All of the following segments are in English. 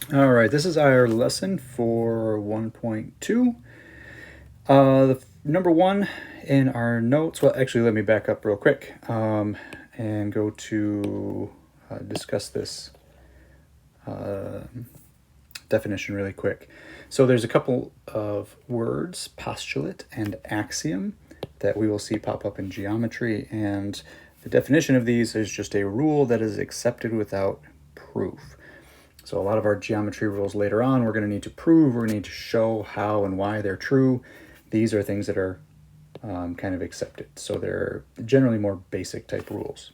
All right, this is our lesson for 1.2. Number one in our notes, well, actually, let me back up real quick and go to discuss this definition really quick. So there's a couple of words, postulate and axiom, that we will see pop up in geometry, and the definition of these is just a rule that is accepted without proof. So a lot of our geometry rules later on, we're going to need to prove, we're going to need to show how and why they're true. These are things that are kind of accepted. So they're generally more basic type rules.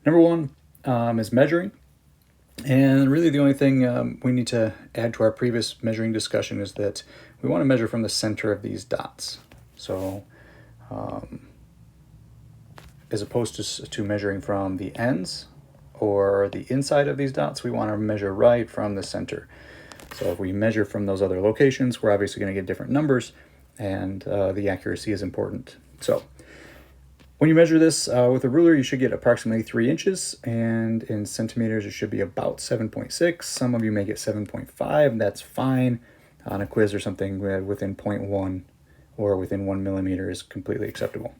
Number one is measuring. And really the only thing we need to add to our previous measuring discussion is that we want to measure from the center of these dots. So as opposed to measuring from the ends or the inside of these dots, we want to measure right from the center. So if we measure from those other locations, we're obviously going to get different numbers, and the accuracy is important. So when you measure this with a ruler, you should get approximately 3 inches, and in centimeters, it should be about 7.6. Some of you may get 7.5. That's fine. On a quiz or something, within 0.1 or within 1 millimeter is completely acceptable.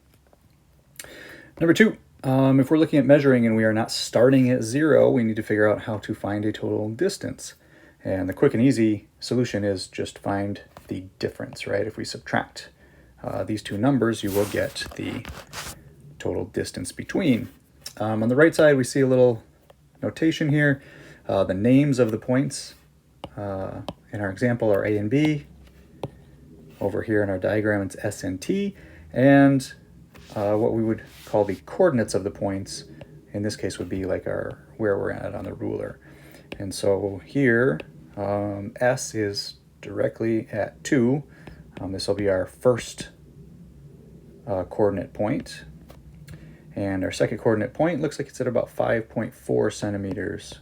Number two, if we're looking at measuring and we are not starting at 0, we need to figure out how to find a total distance. And the quick and easy solution is just find the difference, right? If we subtract these two numbers, you will get the total distance between. On the right side, we see a little notation here. The names of the points in our example are A and B. Over here in our diagram, it's S and T. And what we would call the coordinates of the points, in this case, would be like where we're at on the ruler. And so here, S is directly at 2. This will be our first coordinate point. And our second coordinate point looks like it's at about 5.4 centimeters.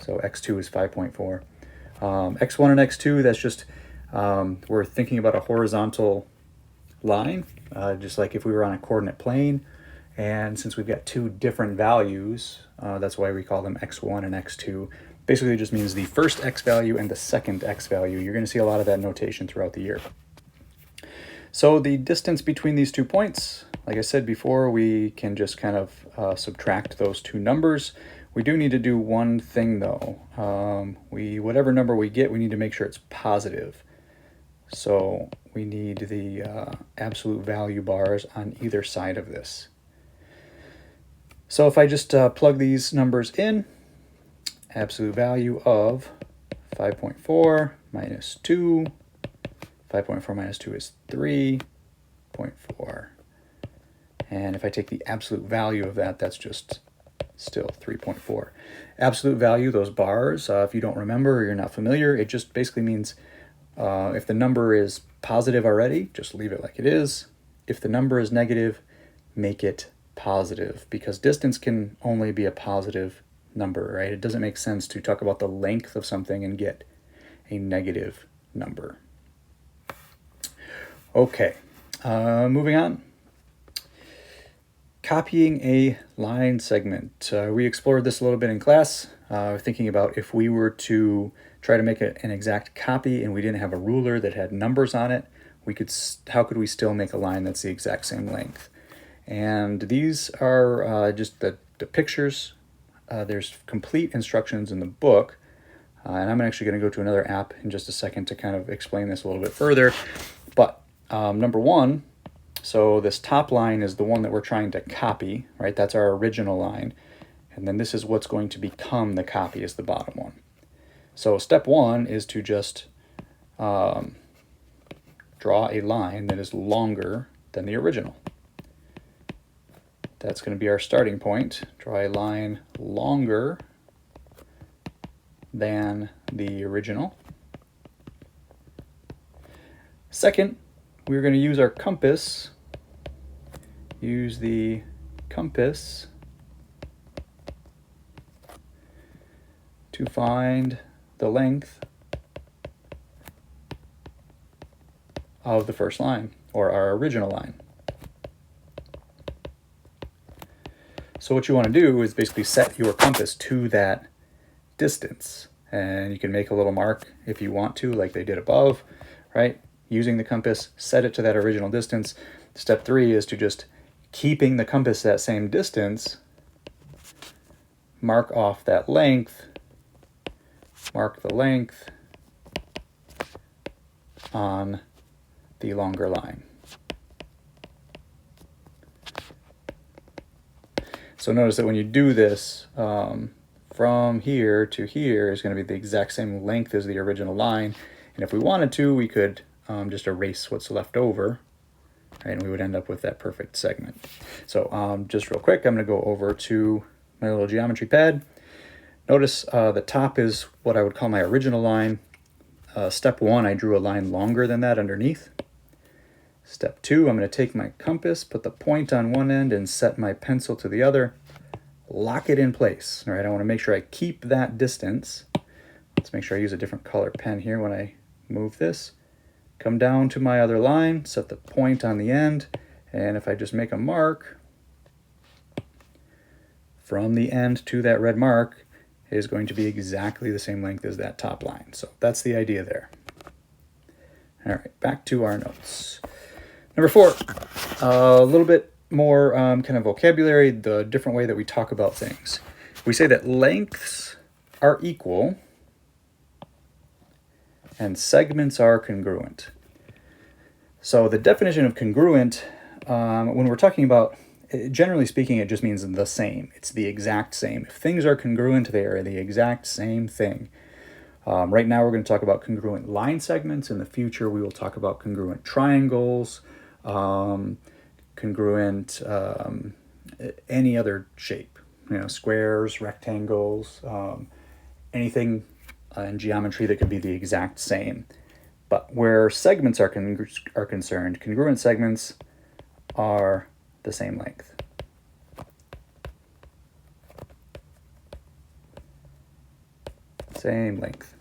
So x2 is 5.4. X1 and x2, that's just, we're thinking about a horizontal line, just like if we were on a coordinate plane. And since we've got two different values, that's why we call them x1 and x2. Basically, it just means the first x value and the second x value. You're going to see a lot of that notation throughout the year. So the distance between these 2 points, like I said before, we can just kind of subtract those two numbers. We do need to do one thing though. Whatever number we get, we need to make sure it's positive. So we need the absolute value bars on either side of this. So if I just plug these numbers in, absolute value of 5.4 minus 2, 5.4 minus 2 is 3.4. And if I take the absolute value of that, that's just still 3.4. Absolute value, those bars, if you don't remember or you're not familiar, it just basically means if the number is positive already, just leave it like it is. If the number is negative, make it positive, because distance can only be a positive number, right? It doesn't make sense to talk about the length of something and get a negative number. Okay, moving on. Copying a line segment. We explored this a little bit in class, thinking about if we were to try to make an exact copy and we didn't have a ruler that had numbers on it, how could we still make a line that's the exact same length? And these are just the pictures. There's complete instructions in the book, and I'm actually going to go to another app in just a second to kind of explain this a little bit further. But number one, so this top line is the one that we're trying to copy, right? That's our original line. And then this is what's going to become the copy, is the bottom one. So step one is to just draw a line that is longer than the original. That's going to be our starting point. Draw a line longer than the original. Second, we're going to use our compass. Use the compass to find the length of the first line, or our original line. So what you want to do is basically set your compass to that distance. And you can make a little mark if you want to, like they did above, right? Using the compass, set it to that original distance. Step 3 is to just keeping the compass that same distance, mark off that length, mark the length on the longer line. So notice that when you do this, from here to here is going to be the exact same length as the original line. And if we wanted to, we could just erase what's left over, right? And we would end up with that perfect segment. So just real quick, I'm going to go over to my little geometry pad. Notice the top is what I would call my original line. Step 1, I drew a line longer than that underneath. Step 2, I'm going to take my compass, put the point on one end and set my pencil to the other. Lock it in place. All right, I want to make sure I keep that distance. Let's make sure I use a different color pen here when I move this. Come down to my other line, set the point on the end, and if I just make a mark, from the end to that red mark is going to be exactly the same length as that top line. So that's the idea there. All right, back to our notes. Number 4, a little bit more kind of vocabulary, the different way that we talk about things. We say that lengths are equal and segments are congruent. So the definition of congruent, when we're talking about, generally speaking, it just means the same. It's the exact same. If things are congruent, they are the exact same thing. Right now we're going to talk about congruent line segments. In the future, we will talk about congruent triangles, congruent any other shape, squares, rectangles, anything in geometry that could be the exact same. But where segments are concerned, congruent segments are the same length. Same length.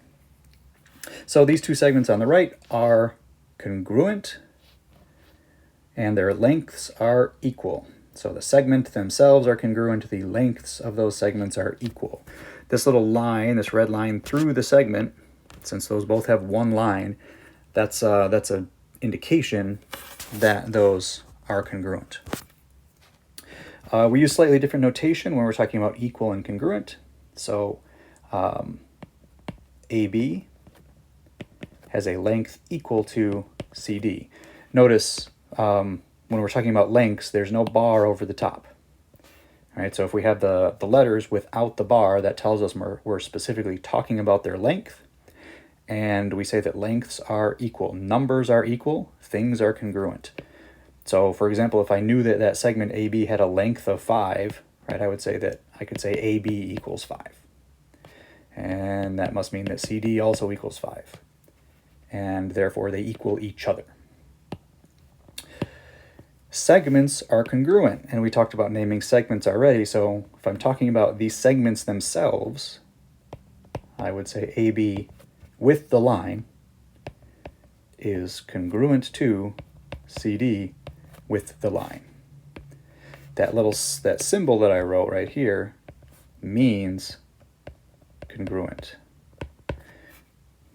So these two segments on the right are congruent and their lengths are equal. So the segment themselves are congruent, the lengths of those segments are equal. This little line, this red line through the segment, since those both have one line, that's an indication that those are congruent. We use slightly different notation when we're talking about equal and congruent. So AB has a length equal to CD. Notice when we're talking about lengths, there's no bar over the top. All right, so if we have the letters without the bar, that tells us we're specifically talking about their length. And we say that lengths are equal. Numbers are equal. Things are congruent. So, for example, if I knew that that segment AB had a length of 5, right, I could say AB equals 5. And that must mean that CD also equals 5. And therefore, they equal each other. Segments are congruent, and we talked about naming segments already. So if I'm talking about these segments themselves, I would say AB with the line is congruent to CD with the line. That symbol that I wrote right here means congruent.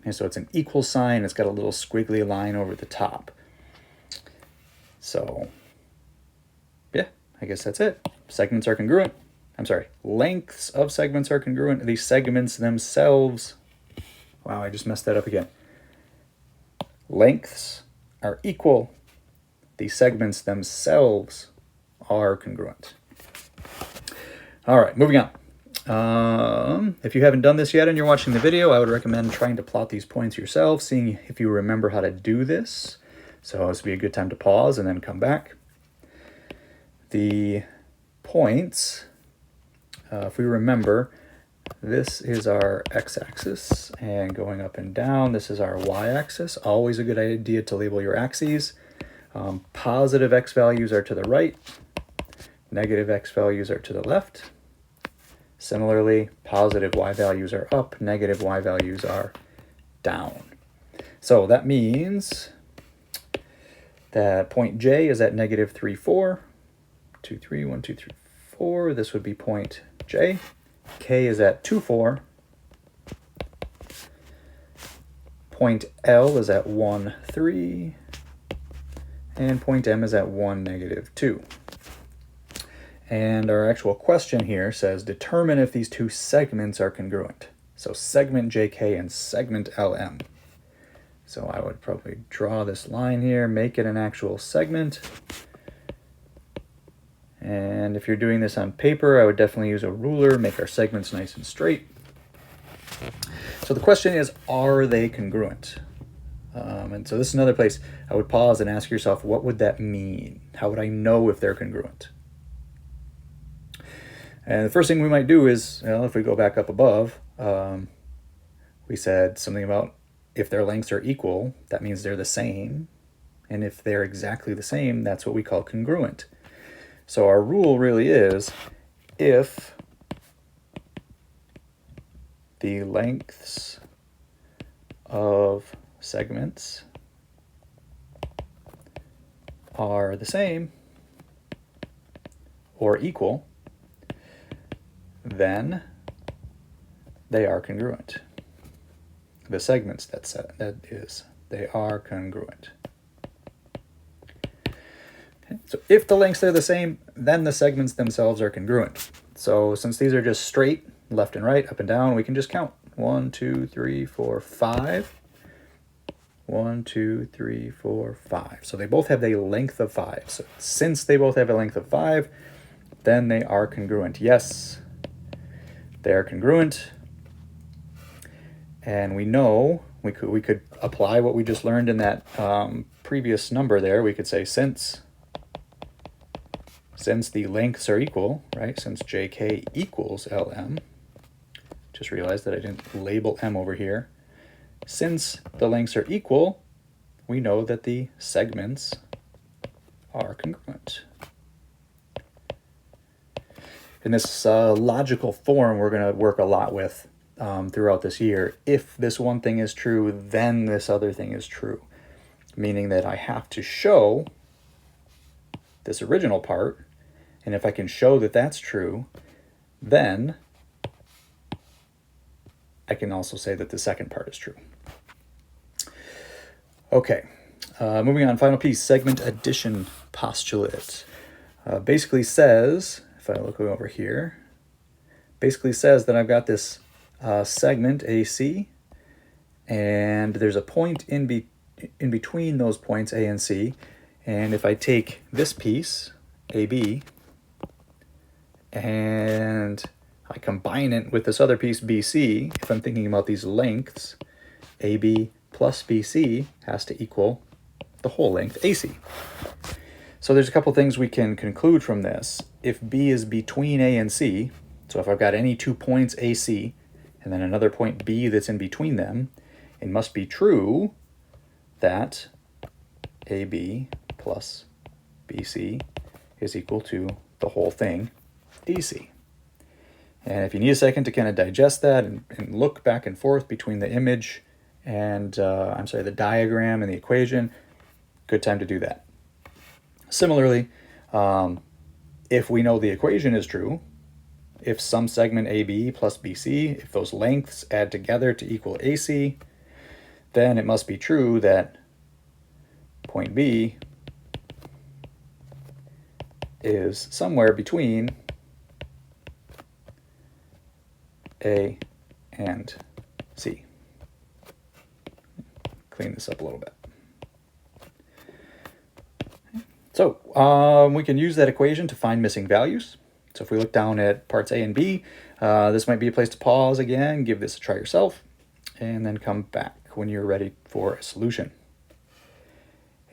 And so it's an equal sign. It's got a little squiggly line over the top. So yeah, I guess that's it. Segments are congruent. Lengths of segments are congruent. These segments themselves, wow, I just messed that up again. Lengths are equal. The segments themselves are congruent. All right, moving on. If you haven't done this yet and you're watching the video, I would recommend trying to plot these points yourself, seeing if you remember how to do this. So this would be a good time to pause and then come back. The points, if we remember, this is our x-axis, and going up and down, this is our y-axis. Always a good idea to label your axes. Positive x values are to the right, negative x values are to the left. Similarly, positive y values are up, negative y values are down. So that means that point J is at negative 3, 4. 2, 3, 1, 2, 3, 4. This would be point J. K is at 2, 4. point L is at 1, 3, and point M is at 1, -2. And our actual question here says, determine if these two segments are congruent. So segment JK and segment LM. So I would probably draw this line here, make it an actual segment. And if you're doing this on paper, I would definitely use a ruler, make our segments nice and straight. So the question is, are they congruent? And so this is another place I would pause and ask yourself, what would that mean? How would I know if they're congruent? And the first thing we might do is, well, if we go back up above, we said something about if their lengths are equal, that means they're the same. And if they're exactly the same, that's what we call congruent. So our rule really is, if the lengths of segments are the same or equal, then they are congruent. The segments, they are congruent. Okay. So if the lengths are the same, then the segments themselves are congruent. So since these are just straight, left and right, up and down, we can just count. 1, 2, 3, 4, 5. 1, 2, 3, 4, 5. So they both have a length of 5. So since they both have a length of 5, then they are congruent. Yes, they are congruent. And we know we could apply what we just learned in that previous number there. We could say since the lengths are equal, right? Since JK equals LM. Just realized that I didn't label M over here. Since the lengths are equal, we know that the segments are congruent. In this logical form, we're going to work a lot with throughout this year. If this one thing is true, then this other thing is true. Meaning that I have to show this original part, and if I can show that that's true, then I can also say that the second part is true. Okay, moving on, final piece, segment addition postulate. Basically says, if I look over here, basically says that I've got this segment AC, and there's a point in between those points A and C, and if I take this piece, AB, and I combine it with this other piece, BC, if I'm thinking about these lengths, AB plus BC has to equal the whole length AC. So there's a couple things we can conclude from this. If B is between A and C, so if I've got any 2 points AC, and then another point B that's in between them, it must be true that AB plus BC is equal to the whole thing, AC. And if you need a second to kind of digest that and look back and forth between the image and, the diagram and the equation, good time to do that. Similarly, if we know the equation is true, if some segment AB plus BC, if those lengths add together to equal AC, then it must be true that point B is somewhere between A and C. Clean this up a little bit. So we can use that equation to find missing values. So if we look down at parts A and B, this might be a place to pause again, give this a try yourself, and then come back when you're ready for a solution.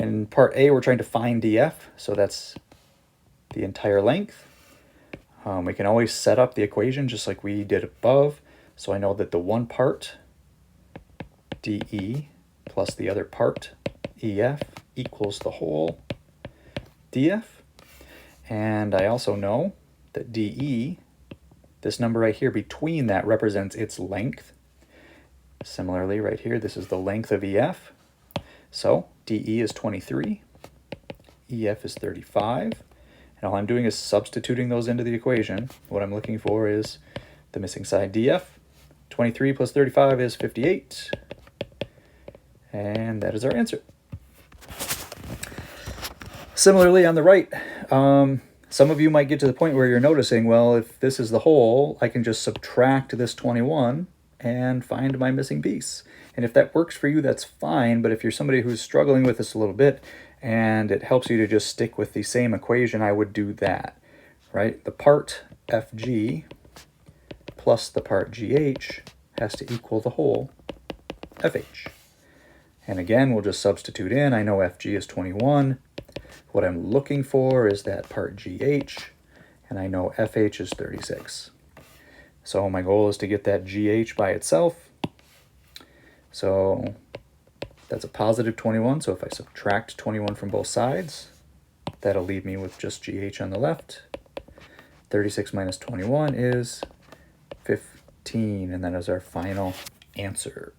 In part A, we're trying to find DF, so that's the entire length. We can always set up the equation just like we did above. So I know that the one part, DE, plus the other part, EF, equals the whole DF. And I also know that DE, this number right here between that, represents its length. Similarly, right here, this is the length of EF. So DE is 23, EF is 35. And all I'm doing is substituting those into the equation. What I'm looking for is the missing side, DF. 23 plus 35 is 58. And that is our answer. Similarly, on the right, some of you might get to the point where you're noticing, well, if this is the whole, I can just subtract this 21 and find my missing piece. And if that works for you, that's fine. But if you're somebody who's struggling with this a little bit and it helps you to just stick with the same equation, I would do that, right? The part FG plus the part GH has to equal the whole FH. And again, we'll just substitute in. I know FG is 21. What I'm looking for is that part GH, and I know FH is 36. So my goal is to get that GH by itself. So that's a positive 21. So if I subtract 21 from both sides, that'll leave me with just GH on the left. 36 minus 21 is 15, and that is our final answer.